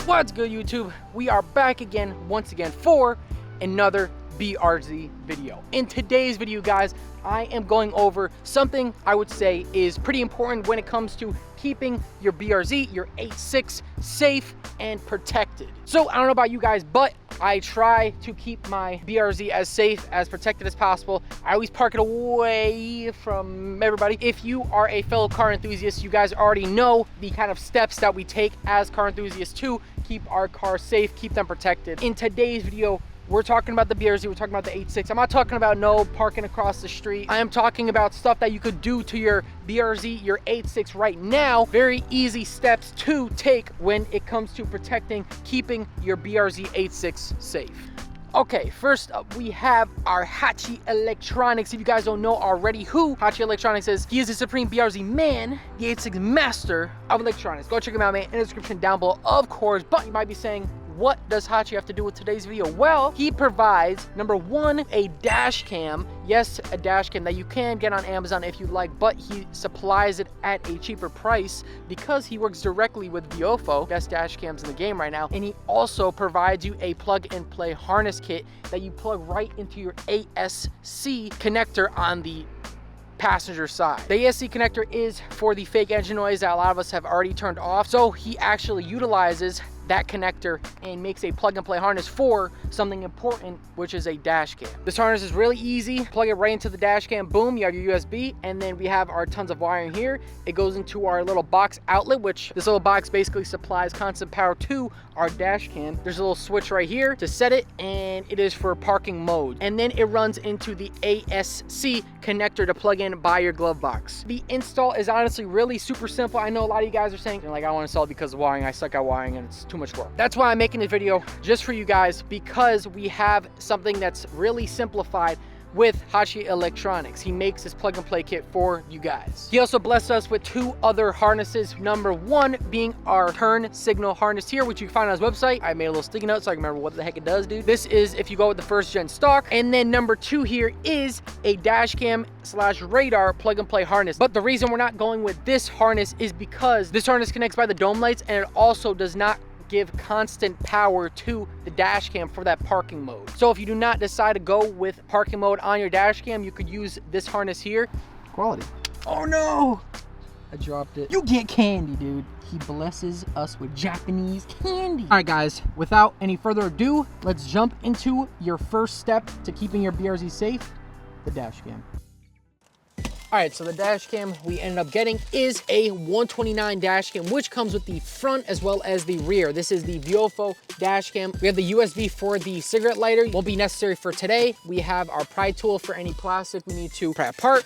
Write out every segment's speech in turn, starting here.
What's good, YouTube? We are back again, once again, for another BRZ video. In today's video, guys, I am going over something I would say is pretty important when it comes to keeping your BRZ, your 8.6, safe and protected. So I don't know about you guys, but I try to keep my BRZ as safe, as protected as possible. I always park it away from everybody. If you are a fellow car enthusiast, you guys already know the kind of steps that we take as car enthusiasts to keep our cars safe, keep them protected. In today's video, we're talking about the BRZ, we're talking about the 8.6. I'm not talking about no parking across the street. I am talking about stuff that you could do to your BRZ, your 8.6 right now. Very easy steps to take when it comes to protecting, keeping your BRZ 8.6 safe. Okay, first up, we have our Hashi Electronics. If you guys don't know already who Hashi Electronics is, he is the supreme BRZ man, the 8.6 master of electronics. Go check him out, man, in the description down below, of course. But you might be saying, what does Hashi have to do with today's video? Well, he provides, number one, a dash cam. Yes, a dash cam that you can get on Amazon if you'd like, but he supplies it at a cheaper price because he works directly with Viofo, best dash cams in the game right now. And he also provides you a plug and play harness kit that you plug right into your ASC connector on the passenger side. The ASC connector is for the fake engine noise that a lot of us have already turned off. So he actually utilizes that connector and makes a plug and play harness for something important, which is a dash cam. This harness is really easy. Plug it right into the dash cam, boom, you have your USB, and then we have our tons of wiring here. It goes into our little box outlet, which this little box basically supplies constant power to our dash cam. There's a little switch right here to set it, and it is for parking mode. And then it runs into the ASC connector to plug in by your glove box. The install is honestly really super simple. I know a lot of you guys are saying, like, I don't want to install it because of wiring. I suck at wiring and it's too much work. That's why I'm making this video just for you guys, because we have something that's really simplified with Hashi Electronics. He makes this plug and play kit for you guys. He also blessed us with two other harnesses. Number one being our turn signal harness here, which you can find on his website. I made a little sticky note so I can remember what the heck it does, dude. This is if you go with the first gen stock. And then number two here is a dash cam / radar plug and play harness. But the reason we're not going with this harness is because this harness connects by the dome lights, and it also does not give constant power to the dash cam for that parking mode. So if you do not decide to go with parking mode on your dash cam, you could use this harness here. Quality. Oh no, I dropped it. You get candy, dude. He blesses us with Japanese candy. All right, guys, without any further ado, let's jump into your first step to keeping your BRZ safe, the dash cam. All right, so the dash cam we ended up getting is a 129 dash cam, which comes with the front as well as the rear. This is the Viofo dash cam. We have the USB for the cigarette lighter. Won't be necessary for today. We have our pry tool for any plastic we need to pry apart.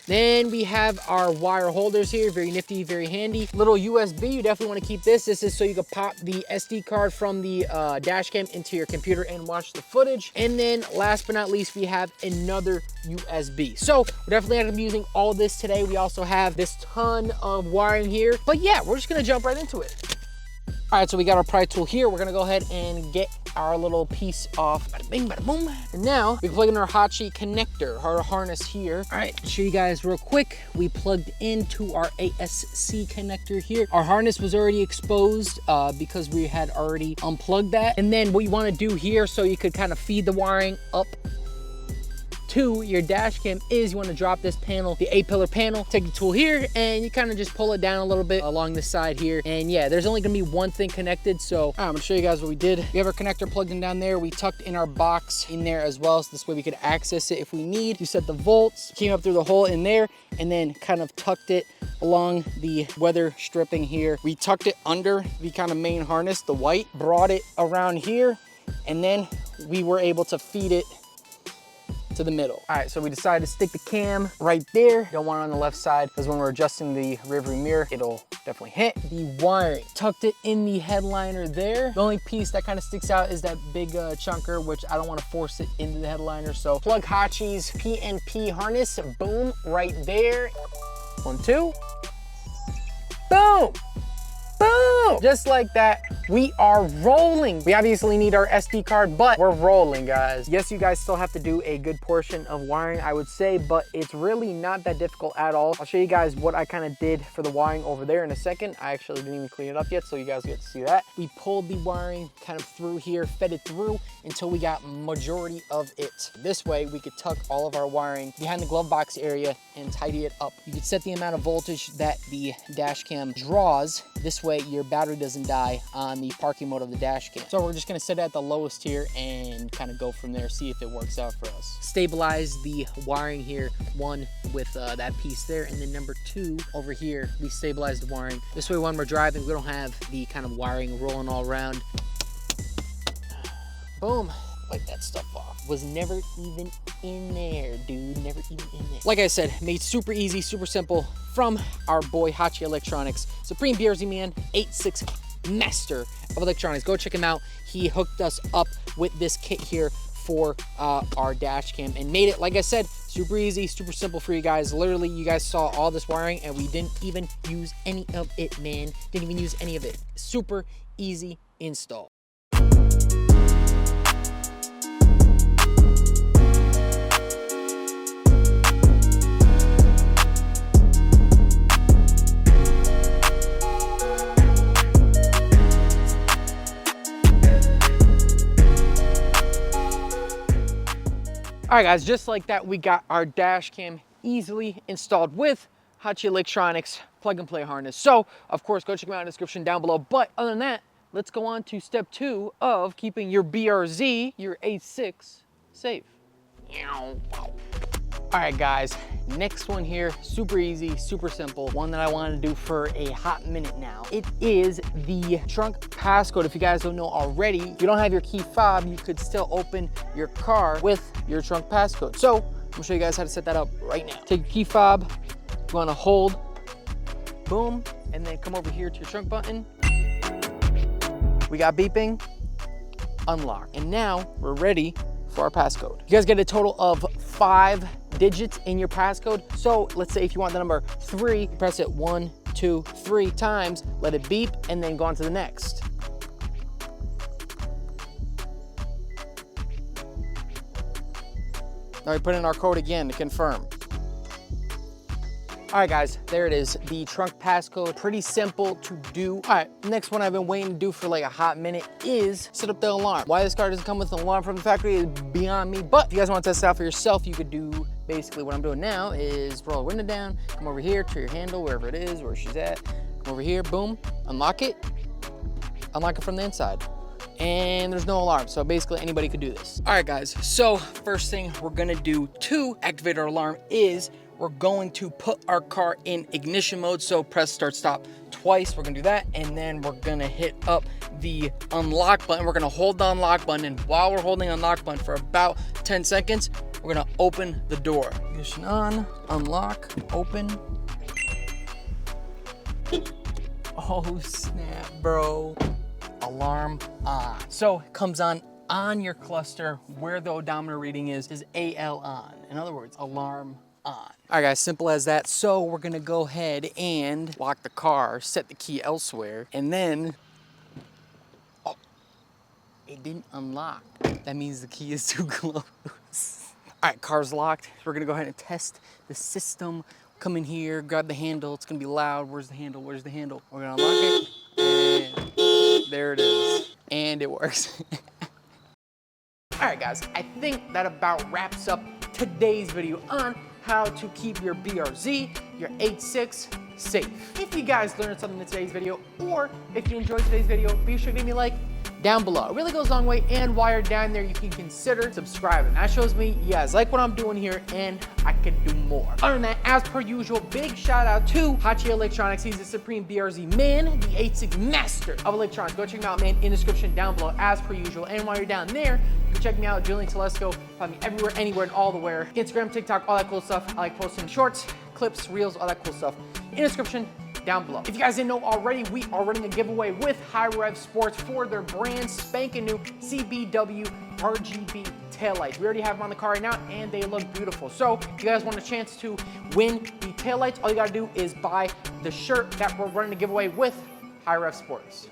Then we have our wire holders here, very nifty, very handy. Little USB, you definitely want to keep this. This is so you can pop the SD card from the dash cam into your computer and watch the footage. And then last but not least, we have another USB. So we're definitely not gonna be using all of this today. We also have this ton of wiring here. But yeah, we're just gonna jump right into it. All right, so we got our pry tool here. We're gonna go ahead and get our little piece off. Bada bing, bada boom. And now we plug in our Hashi connector, our harness here. All right, show you guys real quick. We plugged into our ASC connector here. Our harness was already exposed because we had already unplugged that. And then what you wanna do here, so you could kind of feed the wiring up to your dash cam, is you want to drop this panel, the 8-pillar panel. Take the tool here and you kind of just pull it down a little bit along the side here. And yeah, there's only gonna be one thing connected. So I'm gonna show you guys what we did. We have our connector plugged in down there. We tucked in our box in there as well, so this way we could access it if we need. You set the volts, came up through the hole in there, and then kind of tucked it along the weather stripping here. We tucked it under the kind of main harness, the white, brought it around here, and then we were able to feed it to the middle. All right, so we decided to stick the cam right there. Don't want it on the left side because when we're adjusting the rearview mirror, it'll definitely hit. The wiring, tucked it in the headliner there. The only piece that kind of sticks out is that big chunker, which I don't want to force it into the headliner. So plug Hashi's PNP harness, boom, right there. 1, 2, boom, boom. Just like that, we are rolling. We obviously need our SD card, but we're rolling, guys. Yes, you guys still have to do a good portion of wiring, I would say, but it's really not that difficult at all. I'll show you guys what I kind of did for the wiring over there in a second. I actually didn't even clean it up yet, so you guys get to see that. We pulled the wiring kind of through here, fed it through until we got majority of it. This way, we could tuck all of our wiring behind the glove box area and tidy it up. You could set the amount of voltage that the dash cam draws. This way, your battery doesn't die on the parking mode of the dash cam. So we're just gonna set it at the lowest here and kind of go from there, see if it works out for us. Stabilize the wiring here, one with that piece there, and then number two over here, we stabilize the wiring. This way when we're driving, we don't have the kind of wiring rolling all around. Boom, wipe that stuff off. Was never even in there, dude, never even in there. Like I said, made super easy, super simple from our boy Hachi Electronics, Supreme BRZ Man, 86 master of electronics. Go check him out. He hooked us up with this kit here for our dash cam and made it, like I said, super easy, super simple for you guys. Literally, you guys saw all this wiring and we didn't even use any of it, man. Didn't even use any of it. Super easy install. All right, guys, just like that, we got our dash cam easily installed with Hachi Electronics plug and play harness. So, of course, go check them out in the description down below. But other than that, let's go on to step 2 of keeping your BRZ, your 86, safe. All right, guys, next one here, super easy, super simple, one that I wanted to do for a hot minute now. It is the trunk passcode. If you guys don't know already, if you don't have your key fob, you could still open your car with your trunk passcode. So I'm gonna show you guys how to set that up right now. Take your key fob, you wanna hold, boom, and then come over here to your trunk button. We got beeping, unlock. And now we're ready for our passcode. You guys get a total of 5 digits in your passcode. So let's say if you want the number 3, press it 1, 2, 3 times, let it beep, and then go on to the next. Now we put in our code again to confirm. All right, guys, there it is, the trunk passcode. Pretty simple to do. All right, next one I've been waiting to do for like a hot minute is set up the alarm. Why this car doesn't come with an alarm from the factory is beyond me, but if you guys want to test it out for yourself, you could do basically what I'm doing now is roll the window down, come over here to your handle, wherever it is, where she's at, come over here, boom, unlock it from the inside. And there's no alarm, so basically anybody could do this. All right, guys, so first thing we're gonna do to activate our alarm is we're going to put our car in ignition mode. So press start stop twice. We're gonna do that. And then we're gonna hit up the unlock button. We're gonna hold the unlock button. And while we're holding the unlock button for about 10 seconds, we're gonna open the door. Ignition on, unlock, open. Oh snap, bro. Alarm on. So it comes on your cluster where the odometer reading is AL on. In other words, alarm on. All right, guys, simple as that. So we're gonna go ahead and lock the car, set the key elsewhere, and then, oh, it didn't unlock. That means the key is too close. All right, car's locked. We're gonna go ahead and test the system. Come in here, grab the handle. It's gonna be loud. Where's the handle? Where's the handle? We're gonna unlock it, and there it is. And it works. All right, guys, I think that about wraps up today's video on how to keep your BRZ, your 86, safe. If you guys learned something in today's video, or if you enjoyed today's video, be sure to give me a like down below. It really goes a long way, and while you're down there, you can consider subscribing. That shows me you guys like what I'm doing here, and I can do more. Other than that, as per usual, big shout out to Hachi Electronics. He's the Supreme BRZ Man, the 86 master of electronics. Go check him out, man, in the description down below, as per usual. And while you're down there, you can check me out, Julian Telesco. Find me everywhere, anywhere, and all the where. Instagram, TikTok, all that cool stuff. I like posting shorts, clips, reels, all that cool stuff in the description down below. If you guys didn't know already, we are running a giveaway with High Rev Sports for their brand spanking new CBW RGB taillights. We already have them on the car right now, and they look beautiful. So if you guys want a chance to win the taillights, all you gotta do is buy the shirt that we're running a giveaway with High Rev Sports.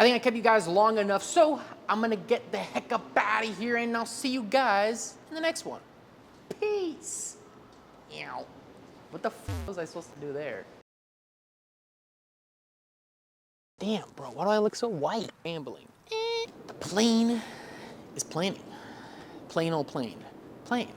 I think I kept you guys long enough, so I'm gonna get the heck up out of here, and I'll see you guys in the next one. Peace. Ew. What the f was I supposed to do there? Damn, bro, why do I look so white? Rambling. The plane is planing. Plain old plane. Plane.